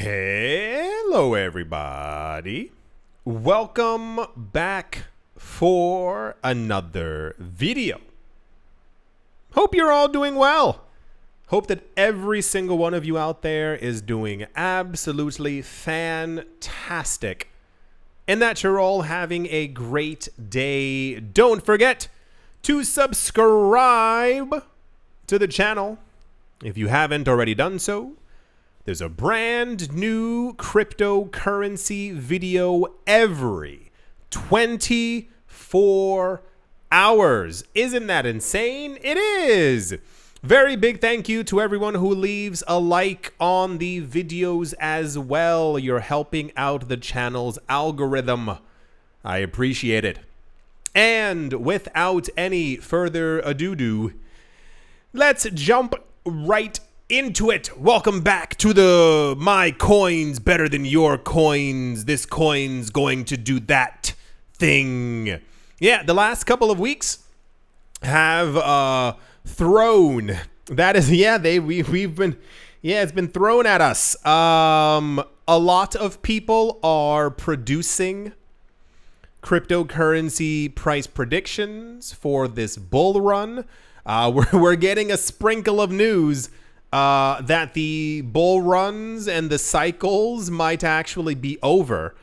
Hello, everybody. Welcome back for another video. Hope you're all doing well. Hope that every single one of you out there is doing absolutely fantastic and that you're all having a great day. Don't forget to subscribe to the channel if you haven't already done so. There's a brand new cryptocurrency video every 24 hours. Isn't that insane? It is. Very big thank you to everyone who leaves a like on the videos as well. You're helping out the channel's algorithm. I appreciate it. And without any further ado, let's jump right into it. Welcome back to the My Coin's Better Than Your Coins. This coin's going to do that thing. Yeah, the last couple of weeks have thrown. That is, we've been, it's been thrown at us. A lot of people are producing cryptocurrency price predictions for this bull run. We're getting a sprinkle of news that the bull runs and the cycles might actually be over.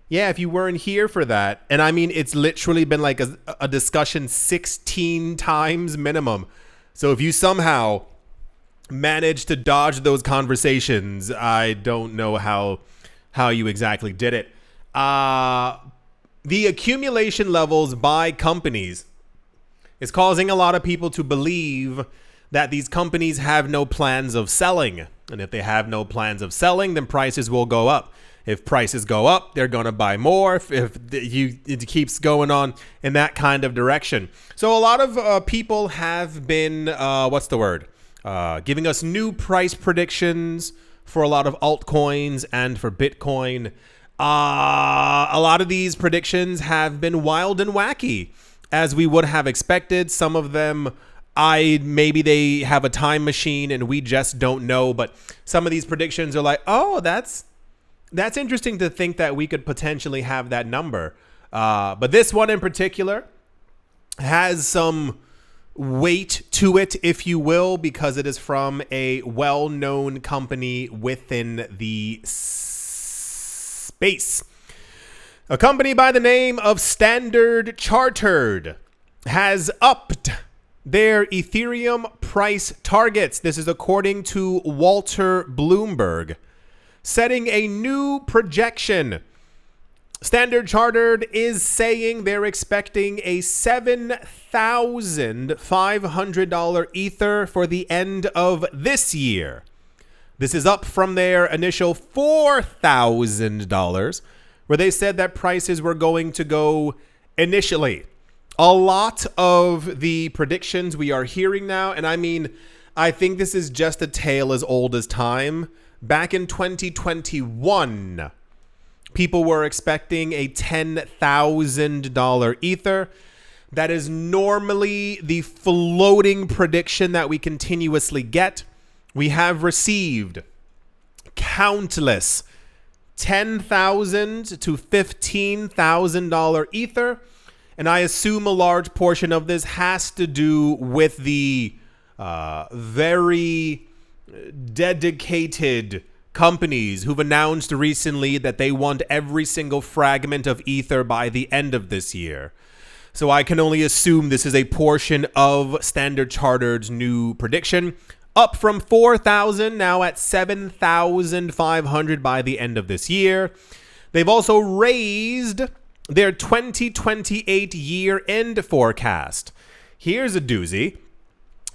Yeah, if you weren't here for that. And I mean, it's literally been like a discussion 16 times minimum. So if you somehow managed to dodge those conversations, I don't know how you exactly did it. The accumulation levels by companies is causing a lot of people to believe that these companies have no plans of selling. And if they have no plans of selling, then prices will go up. If prices go up, they're going to buy more. If it keeps going on in that kind of direction. So a lot of people have been, giving us new price predictions for a lot of altcoins and for Bitcoin. A lot of these predictions have been wild and wacky, as we would have expected. Some of them, maybe they have a time machine and we just don't know. But some of these predictions are like, oh, that's interesting to think that we could potentially have that number. But this one in particular has some weight to it, if you will, because it is from a well-known company within the space. A company by the name of Standard Chartered has upped their Ethereum price targets. This is according to Walter Bloomberg, setting a new projection. Standard Chartered is saying they're expecting a $7,500 Ether for the end of this year. This is up from their initial $4,000, where they said that prices were going to go initially. A lot of the predictions we are hearing now, and I mean, I think this is just a tale as old as time. Back in 2021, people were expecting a $10,000 Ether. That is normally the floating prediction that we continuously get. We have received countless $10,000 to $15,000 Ether. And I assume a large portion of this has to do with the very dedicated companies who've announced recently that they want every single fragment of Ether by the end of this year. So I can only assume this is a portion of Standard Chartered's new prediction, up from 4,000, now at 7,500 by the end of this year. They've also raised their 2028 year-end forecast. Here's a doozy.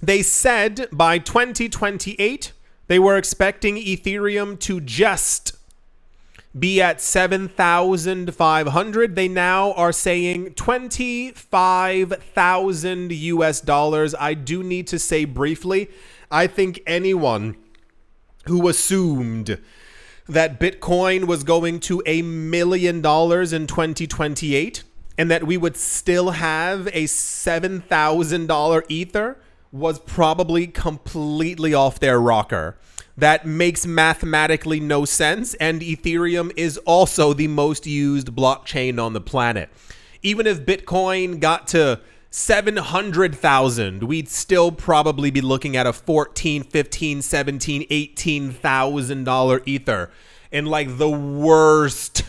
They said by 2028, they were expecting Ethereum to just be at 7,500. They now are saying 25,000 US dollars. I do need to say briefly, I think anyone who assumed that Bitcoin was going to $1 million in 2028 and that we would still have a $7,000 Ether was probably completely off their rocker. that makes mathematically no sense, and Ethereum is also the most used blockchain on the planet. Even if Bitcoin got to 700,000, we'd still probably be looking at a $14, $15, $17, $18,000 Ether in like the worst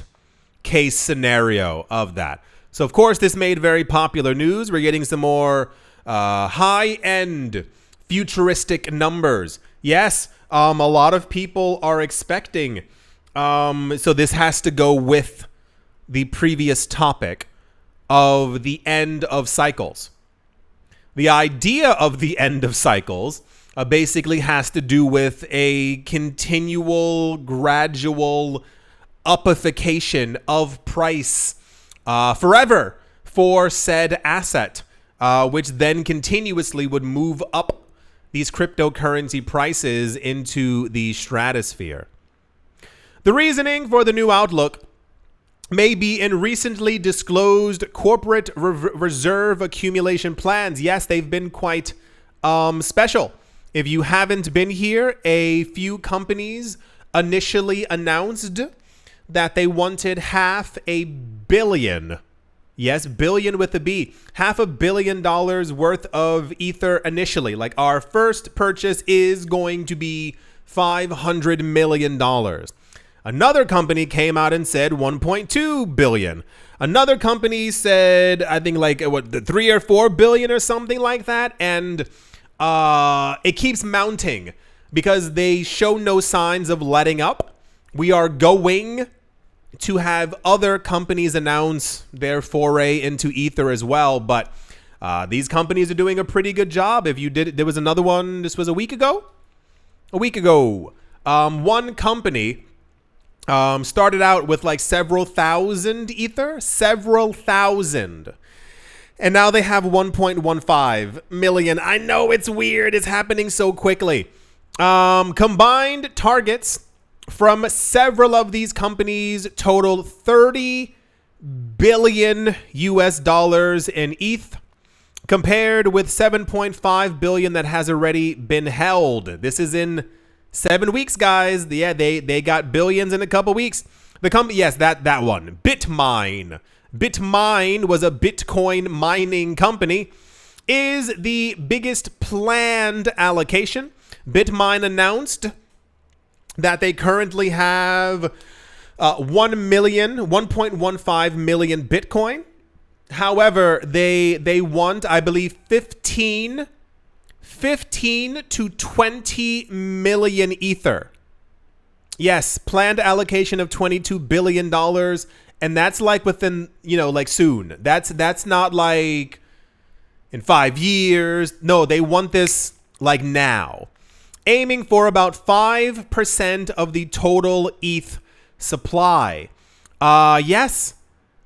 case scenario of that. So of course this made very popular news. We're getting some more high-end futuristic numbers. Yes, a lot of people are expecting. So this has to go with the previous topic of the end of cycles. The idea of the end of cycles basically has to do with a continual, gradual upification of price forever for said asset, which then continuously would move up these cryptocurrency prices into the stratosphere. The reasoning for the new outlook may be in recently disclosed corporate reserve accumulation plans. Yes, they've been quite special. If you haven't been here, a few companies initially announced that they wanted $500 million. Yes, billion with a B. $500 million worth of Ether initially. Like, our first purchase is going to be $500 million. Another company came out and said 1.2 billion. Another company said, I think like 3 or 4 billion or something like that. And it keeps mounting because they show no signs of letting up. We are going to have other companies announce their foray into Ether as well. But these companies are doing a pretty good job. If you did, there was another one. This was a week ago. One company started out with like several thousand Ether, and now they have 1.15 million. I know it's weird. It's happening so quickly. Combined targets from several of these companies total $30 billion in ETH, compared with 7.5 billion that has already been held. This is in 7 weeks, guys. Yeah, they got billions in a couple weeks. The company, yes, that one. Bitmine. Bitmine was a Bitcoin mining company, is the biggest planned allocation. Bitmine announced that they currently have 1.15 million Bitcoin. However, they want, I believe, 15 to 20 million Ether. Yes, planned allocation of $22 billion. And that's like within, like soon. That's not like in 5 years. No, they want this like now. Aiming for about 5% of the total ETH supply. Yes,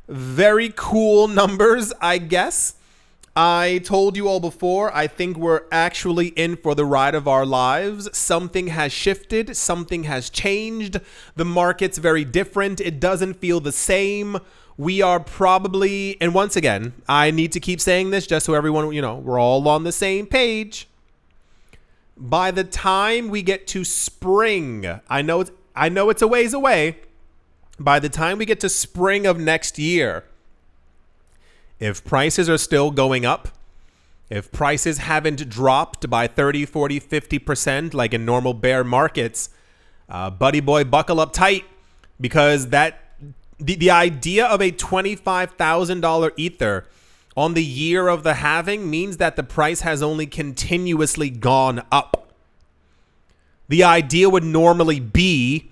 very cool numbers, I guess. I told you all before, I think we're actually in for the ride of our lives. Something has shifted. Something has changed. The market's very different. It doesn't feel the same. We are probably, and once again, I need to keep saying this just so everyone, we're all on the same page. By the time we get to spring, I know it's a ways away. By the time we get to spring of next year, if prices are still going up, if prices haven't dropped by 30, 40, 50% like in normal bear markets, buddy boy, buckle up tight, because the idea of a $25,000 Ether on the year of the halving means that the price has only continuously gone up. The idea would normally be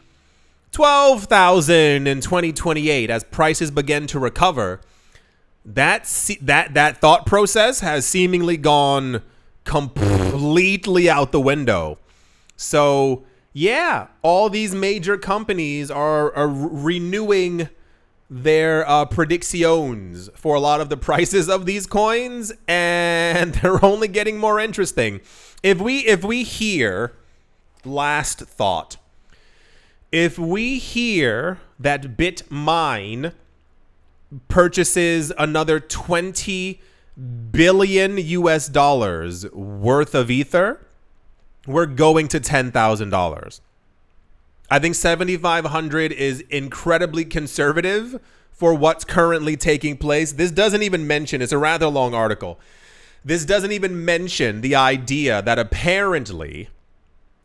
12,000 in 2028 as prices begin to recover. That thought process has seemingly gone completely out the window. So yeah, all these major companies are renewing their predictions for a lot of the prices of these coins, and they're only getting more interesting. If we hear, last thought, if we hear that Bitmine purchases another $20 billion worth of Ether, we're going to $10,000. I think 7,500 is incredibly conservative for what's currently taking place. This doesn't even mention, it's a rather long article. This doesn't even mention the idea that apparently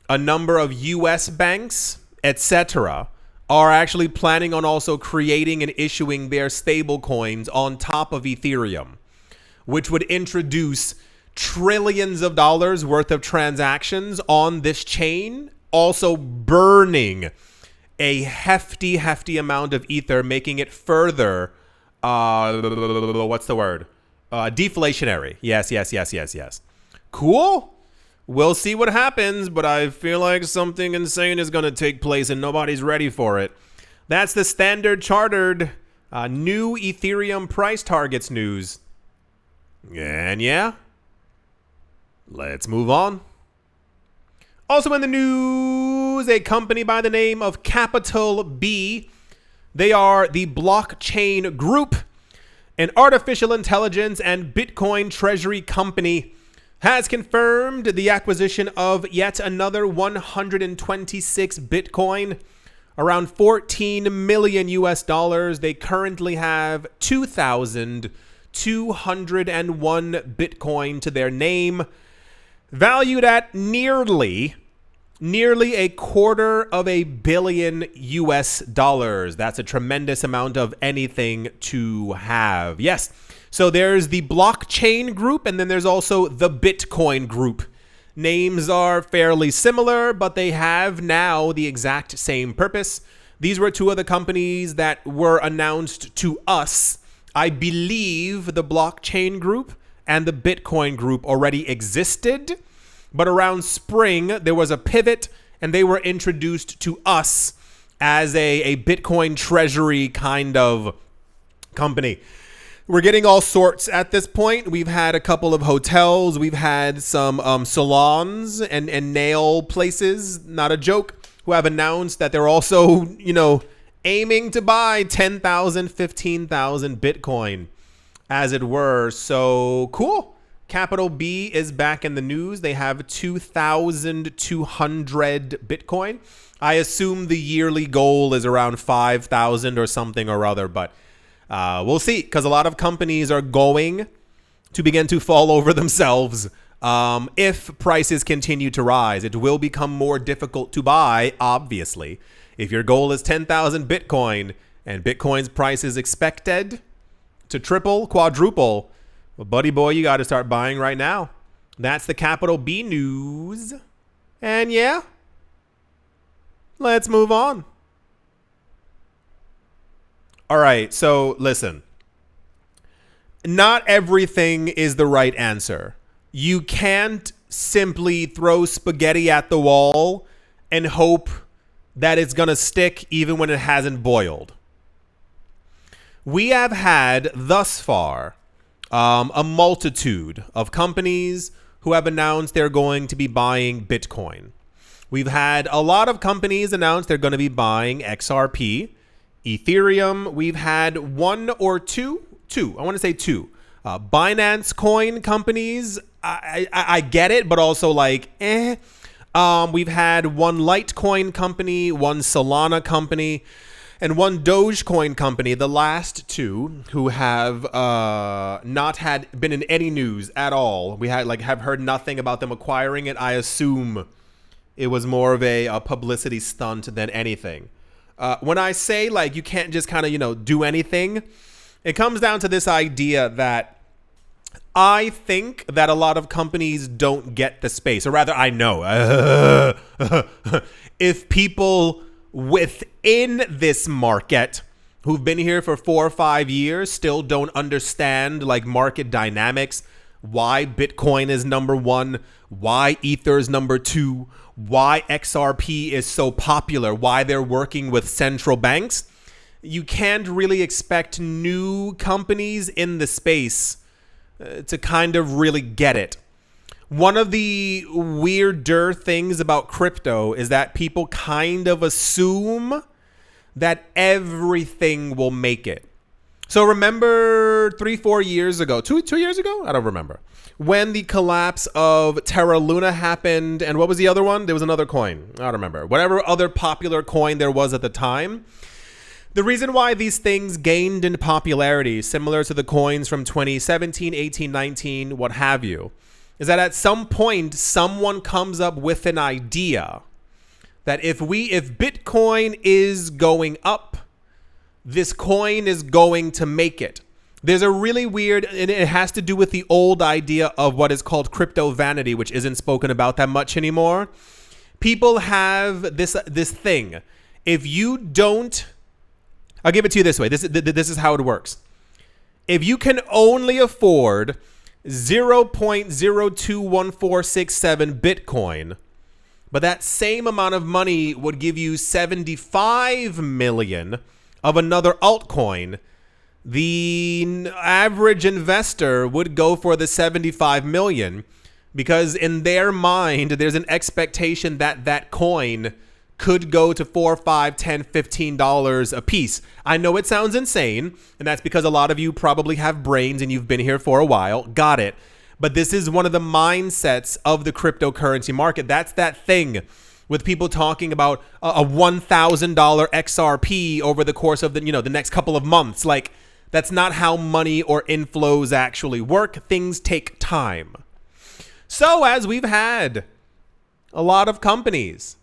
a number of US banks, etc., are actually planning on also creating and issuing their stable coins on top of Ethereum, which would introduce trillions of dollars worth of transactions on this chain, also burning a hefty amount of ether, making it further, what's the word? Deflationary. Yes. Cool. We'll see what happens, but I feel like something insane is going to take place and nobody's ready for it. That's the Standard Chartered new Ethereum price targets news. And yeah, let's move on. Also in the news, a company by the name of Capital B. They are the blockchain group, an artificial intelligence and Bitcoin treasury company, has confirmed the acquisition of yet another 126 Bitcoin, around 14 million US dollars. They currently have 2,201 Bitcoin to their name, valued at nearly $250 million US dollars. That's a tremendous amount of anything to have. Yes. So there's the blockchain group, and then there's also the Bitcoin group. Names are fairly similar, but they have now the exact same purpose. These were two of the companies that were announced to us. I believe the blockchain group and the Bitcoin group already existed, but around spring, there was a pivot, and they were introduced to us as a Bitcoin treasury kind of company. We're getting all sorts at this point. We've had a couple of hotels. We've had some salons and nail places, not a joke, who have announced that they're also, aiming to buy 10,000, 15,000 Bitcoin, as it were. So cool. Capital B is back in the news. They have 2,200 Bitcoin. I assume the yearly goal is around 5,000 or something or other, but we'll see, because a lot of companies are going to begin to fall over themselves if prices continue to rise. It will become more difficult to buy, obviously. If your goal is 10,000 Bitcoin and Bitcoin's price is expected to triple, quadruple, well, buddy boy, you got to start buying right now. That's the Capital B news. And yeah, let's move on. All right, so listen. Not everything is the right answer. You can't simply throw spaghetti at the wall and hope that it's going to stick even when it hasn't boiled. We have had thus far a multitude of companies who have announced they're going to be buying Bitcoin. We've had a lot of companies announce they're going to be buying XRP, Ethereum. We've had one or two, I want to say two, Binance coin companies. I get it, but also like, We've had one Litecoin company, one Solana company, and one Dogecoin company, the last two, who have not been in any news at all. We have heard nothing about them acquiring it. I assume it was more of a publicity stunt than anything. When I say you can't just kind of, do anything, it comes down to this idea that I think that a lot of companies don't get the space, or rather I know if people within this market who've been here for 4 or 5 years still don't understand market dynamics, why Bitcoin is number one, why Ether is number two, why XRP is so popular, why they're working with central banks. You can't really expect new companies in the space to kind of really get it. One of the weirder things about crypto is that people kind of assume that everything will make it. So remember 3-4 years ago, two years ago? I don't remember. When the collapse of Terra Luna happened, and what was the other one? There was another coin. I don't remember. Whatever other popular coin there was at the time. The reason why these things gained in popularity, similar to the coins from 2017, 18, 19, what have you, is that at some point, someone comes up with an idea that if Bitcoin is going up, this coin is going to make it. There's a really weird, and it has to do with the old idea of what is called crypto vanity, which isn't spoken about that much anymore. People have this thing. If you don't, I'll give it to you this way. This is how it works. If you can only afford 0.021467 Bitcoin, but that same amount of money would give you 75 million of another altcoin, the average investor would go for the 75 million because in their mind, there's an expectation that that coin could go to $4, $5, $10, $15 a piece. I know it sounds insane, and that's because a lot of you probably have brains and you've been here for a while. Got it. But this is one of the mindsets of the cryptocurrency market. That's that thing with people talking about a $1,000 XRP over the course of the next couple of months. Like, that's not how money or inflows actually work. Things take time. So as we've had a lot of companies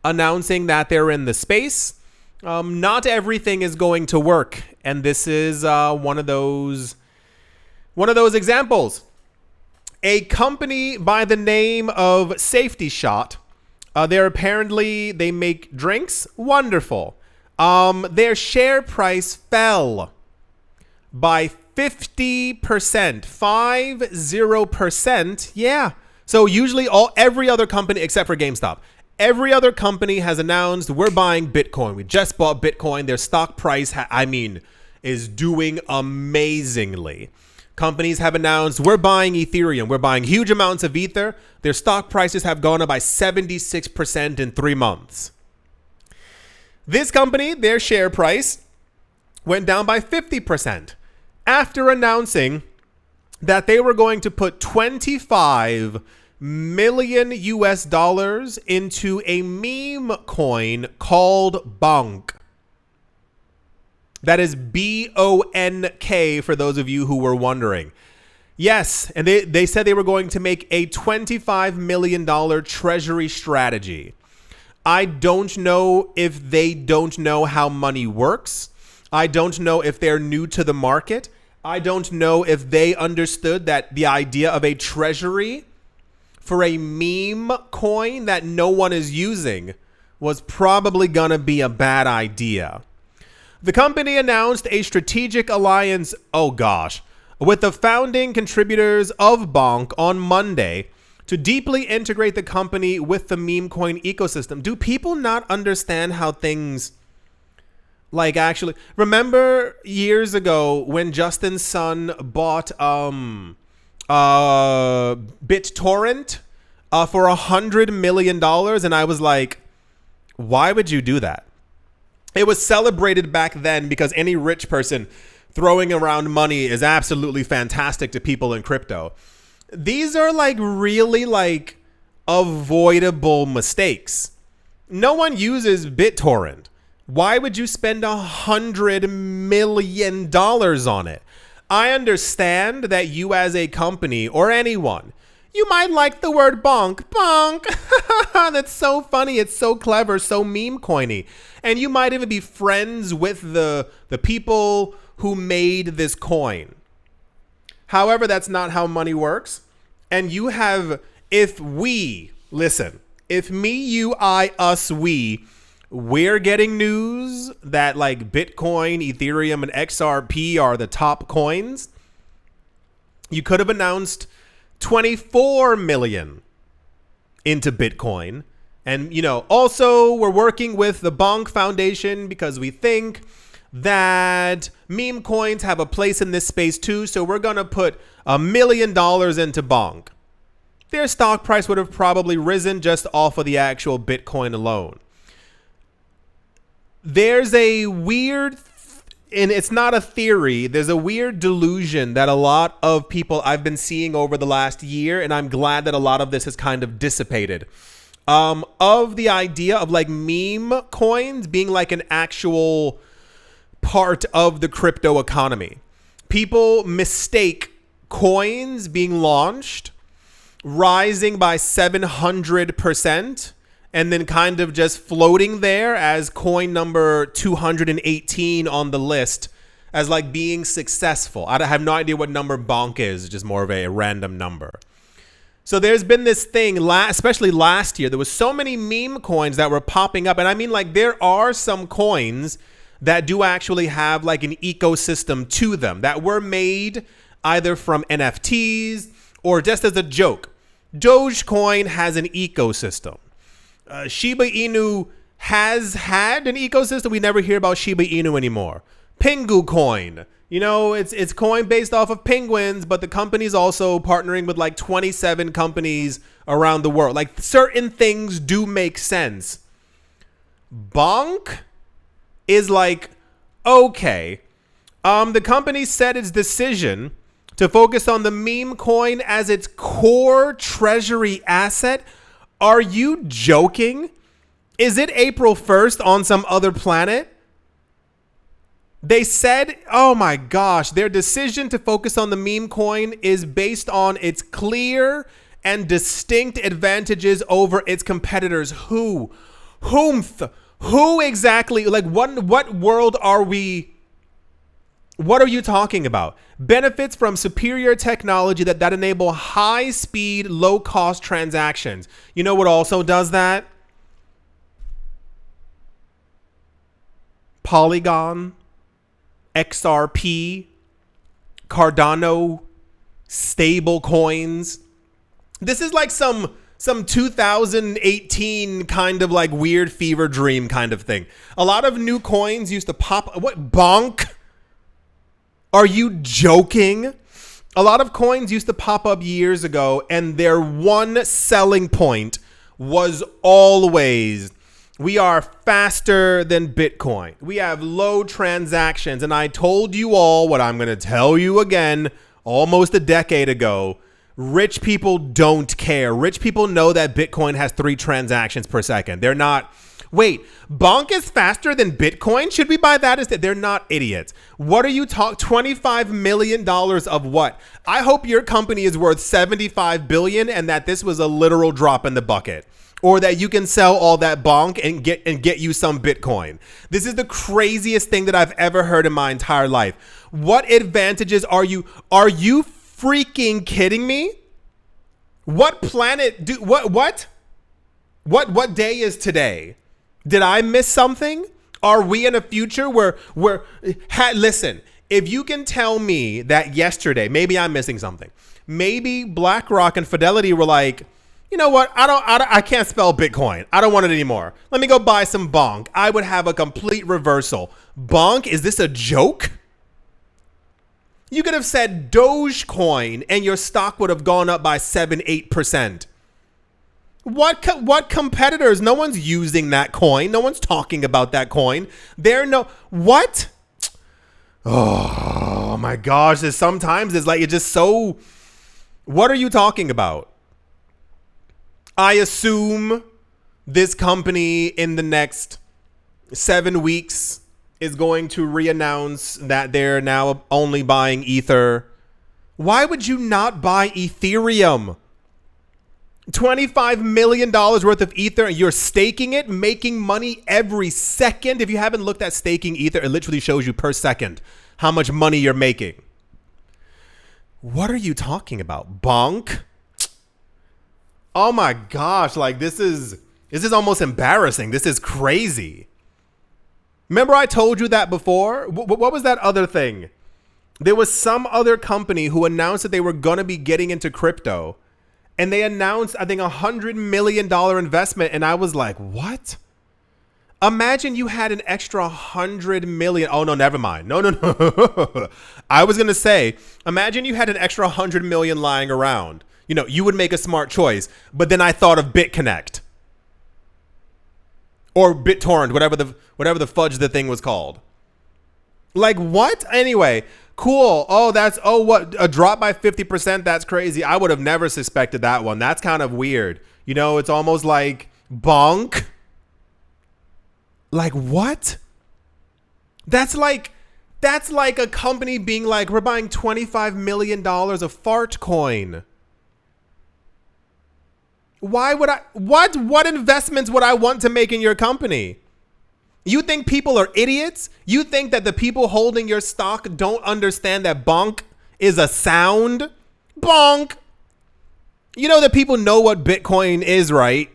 announcing that they're in the space, not everything is going to work. And this is one of those examples. A company by the name of Safety Shot, they make drinks. Wonderful. Their share price fell by 50%, 50%. Yeah. So usually every other company except for GameStop, every other company has announced we're buying Bitcoin. We just bought Bitcoin. Their stock price, is doing amazingly. Companies have announced we're buying Ethereum. We're buying huge amounts of Ether. Their stock prices have gone up by 76% in 3 months. This company, their share price went down by 50% after announcing that they were going to put 25 million US dollars into a meme coin called Bonk. That is BONK for those of you who were wondering. Yes, and they said they were going to make a $25 million treasury strategy. I don't know if they don't know how money works. I don't know if they're new to the market. I don't know if they understood that the idea of a treasury for a meme coin that no one is using was probably going to be a bad idea. The company announced a strategic alliance, with the founding contributors of Bonk on Monday to deeply integrate the company with the meme coin ecosystem. Do people not understand how things actually? Remember years ago when Justin Sun bought BitTorrent for $100 million, and I was like, why would you do that? It was celebrated back then because any rich person throwing around money is absolutely fantastic to people in crypto. These are really avoidable mistakes. No one uses BitTorrent. Why would you spend $100 million on it? I understand that you as a company or anyone, you might like the word bonk. Bonk. That's so funny. It's so clever, so meme coiny. And you might even be friends with the people who made this coin. However, that's not how money works. And you have, if me, you, I, us, we're getting news that Bitcoin, Ethereum, and XRP are the top coins. You could have announced 24 million into Bitcoin. And, also we're working with the Bonk Foundation because we think that meme coins have a place in this space too. So we're going to put $1 million into Bonk. Their stock price would have probably risen just off of the actual Bitcoin alone. There's a weird and it's not a theory, there's a weird delusion that a lot of people I've been seeing over the last year, and I'm glad that a lot of this has kind of dissipated, of the idea of like meme coins being like an actual part of the crypto economy. People mistake coins being launched, rising by 700%, and then kind of just floating there as coin number 218 on the list as like being successful. I have no idea what number bonk is. It's just more of a random number. So there's been this thing, especially last year, there was so many meme coins that were popping up. And I mean, like, there are some coins that do actually have like an ecosystem to them that were made either from NFTs or just as a joke. Dogecoin has an ecosystem. Shiba Inu has had an ecosystem. We never hear about Shiba Inu anymore. Pengu coin, you know, it's coin based off of penguins, but the company's also partnering with like 27 companies around the world. Like, certain things do make sense. Bonk is like, okay. The company said its decision to focus on the meme coin as its core treasury asset. Are you joking? Is it April 1st on some other planet? They said, oh my gosh, their decision to focus on the meme coin is based on its clear and distinct advantages over its competitors. Who exactly? Like, what world are we? What are you talking about? Benefits from superior technology that enable high speed, low cost transactions. You know what also does that? Polygon, XRP, Cardano, stable coins. This is like some 2018 kind of like weird fever dream kind of thing. A lot of new coins used to pop. What, bonk? Are you joking? A lot of coins used to pop up years ago, and their one selling point was always, we are faster than Bitcoin. We have low transactions. And I told you all what I'm going to tell you again almost a decade ago. Rich people don't care. Rich people know that Bitcoin has 3 transactions per second. They're not, wait, bonk is faster than Bitcoin? Should we buy that instead? They're not idiots. What are you talking? $25 million of what? I hope your company is worth $75 billion and that this was a literal drop in the bucket. Or that you can sell all that bonk and get you some Bitcoin. This is the craziest thing that I've ever heard in my entire life. What advantages are you freaking kidding me? What planet what day is today? Did I miss something? Are we in a future where listen, if you can tell me that yesterday, maybe I'm missing something. Maybe BlackRock and Fidelity were like, you know what? I can't spell Bitcoin. I don't want it anymore. Let me go buy some bonk. I would have a complete reversal. Bonk? Is this a joke? You could have said Dogecoin and your stock would have gone up by 7-8%. What competitors? No one's using that coin. No one's talking about that coin. What? Oh my gosh. Sometimes it's like, it's just so, what are you talking about? I assume this company in the next 7 weeks is going to re-announce that they're now only buying Ether. Why would you not buy Ethereum? $25 million worth of Ether, you're staking it, making money every second. If you haven't looked at staking Ether, it literally shows you per second how much money you're making. What are you talking about? Bonk? Oh my gosh, like this is almost embarrassing. This is crazy. Remember I told you that before? What was that other thing? There was some other company who announced that they were going to be getting into crypto. And they announced, I think, $100 million investment. And I was like, what? Imagine you had an extra 100 million. Oh, no, never mind. No. I was going to say, imagine you had an extra 100 million lying around. You know, you would make a smart choice. But then I thought of BitConnect or BitTorrent, whatever the fudge the thing was called. Like what? Anyway, cool. Oh, what? A drop by 50%? That's crazy. I would have never suspected that one. That's kind of weird. You know, it's almost like bonk. Like what? That's like a company being like, we're buying $25 million of fart coin. Why would I? What investments would I want to make in your company? You think people are idiots? You think that the people holding your stock don't understand that bonk is a sound? Bonk. You know that people know what Bitcoin is, right?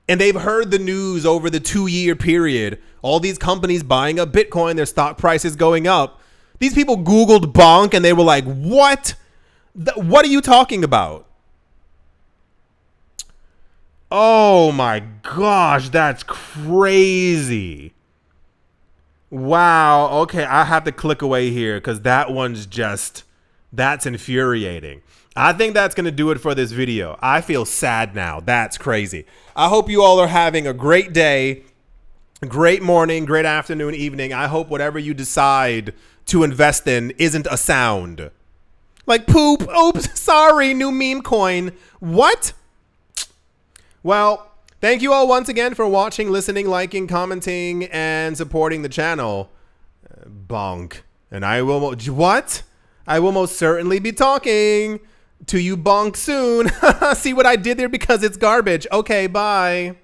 And they've heard the news over the 2-year period. All these companies buying up Bitcoin, their stock price is going up. These people Googled bonk and they were like, what? What are you talking about? Oh my gosh, that's crazy. Wow. Okay, I have to click away here because that one's that's infuriating. I think that's going to do it for this video. I feel sad now. That's crazy. I hope you all are having a great day, great morning, great afternoon, evening. I hope whatever you decide to invest in isn't a sound. Like poop. Oops, sorry, new meme coin. What? Well, thank you all once again for watching, listening, liking, commenting, and supporting the channel. Bonk. And I will... What? I will most certainly be talking to you bonk soon. See what I did there because it's garbage. Okay, bye.